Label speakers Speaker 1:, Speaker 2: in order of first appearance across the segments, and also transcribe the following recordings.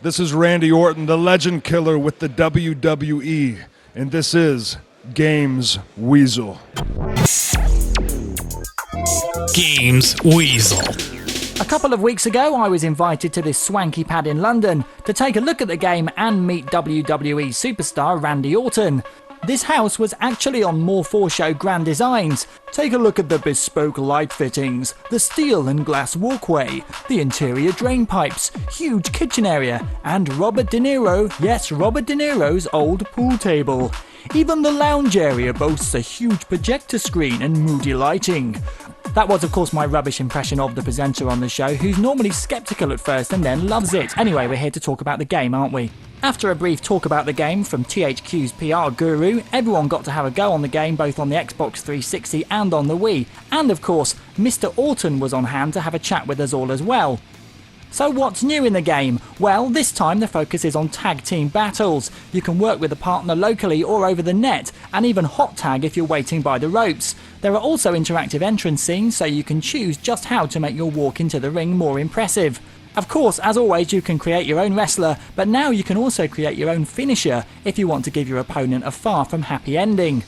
Speaker 1: This is Randy Orton, the legend killer with the WWE, and this is Games Weasel.
Speaker 2: Games Weasel.
Speaker 3: A couple of weeks ago, I was invited to this swanky pad in London to take a look at the game and meet WWE superstar Randy Orton. This house was actually on more foreshow grand designs. Take a look at the bespoke light fittings, the steel and glass walkway, the interior drain pipes, huge kitchen area, and Robert De Niro, yes, Robert De Niro's old pool table. Even the lounge area boasts a huge projector screen and moody lighting. That was, of course, my rubbish impression of the presenter on the show, who's normally sceptical at first and then loves it. Anyway, we're here to talk about the game, aren't we? After a brief talk about the game from THQ's PR guru, everyone got to have a go on the game both on the Xbox 360 and on the Wii. And of course, Mr. Orton was on hand to have a chat with us all as well. So what's new in the game? Well, this time the focus is on tag team battles. You can work with a partner locally or over the net, and even hot tag if you're waiting by the ropes. There are also interactive entrance scenes, so you can choose just how to make your walk into the ring more impressive. Of course, as always, you can create your own wrestler, but now you can also create your own finisher if you want to give your opponent a far from happy ending.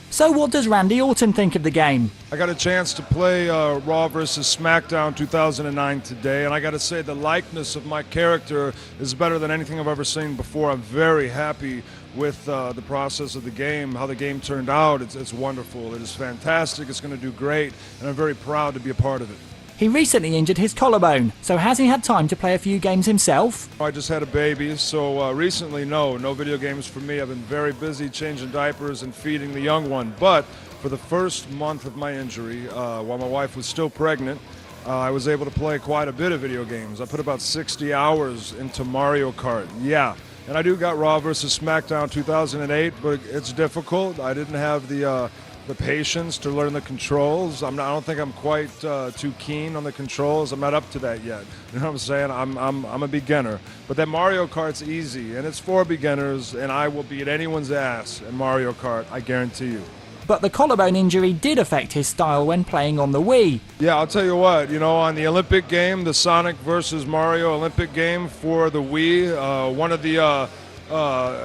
Speaker 3: So what does Randy Orton think of the game?
Speaker 1: I got a chance to play Raw vs. SmackDown 2009 today, and I got to say the likeness of my character is better than anything I've ever seen before. I'm very happy with the process of the game, how the game turned out. It's wonderful. It is fantastic. It's going to do great, and I'm very proud to be a part of it.
Speaker 3: He recently injured his collarbone, so has he had time to play a few games himself?
Speaker 1: I just had a baby, so recently, no video games for me. I've been very busy changing diapers and feeding the young one. But for the first month of my injury, while my wife was still pregnant, I was able to play quite a bit of video games. I put about 60 hours into Mario Kart, yeah. And I do got Raw vs. SmackDown 2008, but it's difficult. I didn't have the patience to learn the controls. I don't think I'm quite too keen on the controls. I'm not up to that yet. You know what I'm saying? I'm a beginner. But that Mario Kart's easy, and it's for beginners, and I will beat anyone's ass in Mario Kart, I guarantee you.
Speaker 3: But the collarbone injury did affect his style when playing on the Wii.
Speaker 1: Yeah, I'll tell you what, on the Olympic game, the Sonic versus Mario Olympic game for the Wii, one of the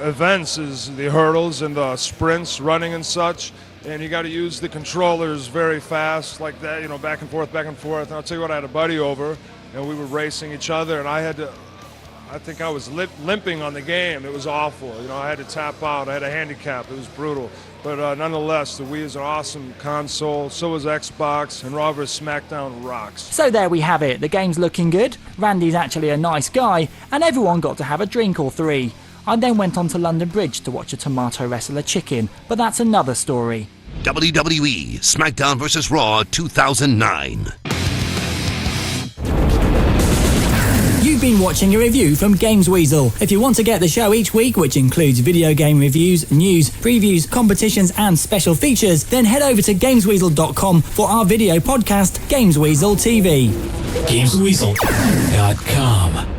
Speaker 1: events is the hurdles and the sprints, running and such. And you got to use the controllers very fast, like that, back and forth, back and forth. And I'll tell you what, I had a buddy over, and we were racing each other, and I think I was limping on the game. It was awful. I had to tap out. I had a handicap. It was brutal. But nonetheless, the Wii is an awesome console. So is Xbox, and Raw vs. SmackDown rocks.
Speaker 3: So there we have it. The game's looking good. Randy's actually a nice guy, and everyone got to have a drink or three. I then went on to London Bridge to watch a tomato wrestler chicken, but that's another story.
Speaker 2: WWE SmackDown vs. Raw 2009.
Speaker 3: You've been watching a review from Games Weasel. If you want to get the show each week, which includes video game reviews, news, previews, competitions and special features, then head over to gamesweasel.com for our video podcast, Games Weasel TV.
Speaker 2: GamesWeasel.com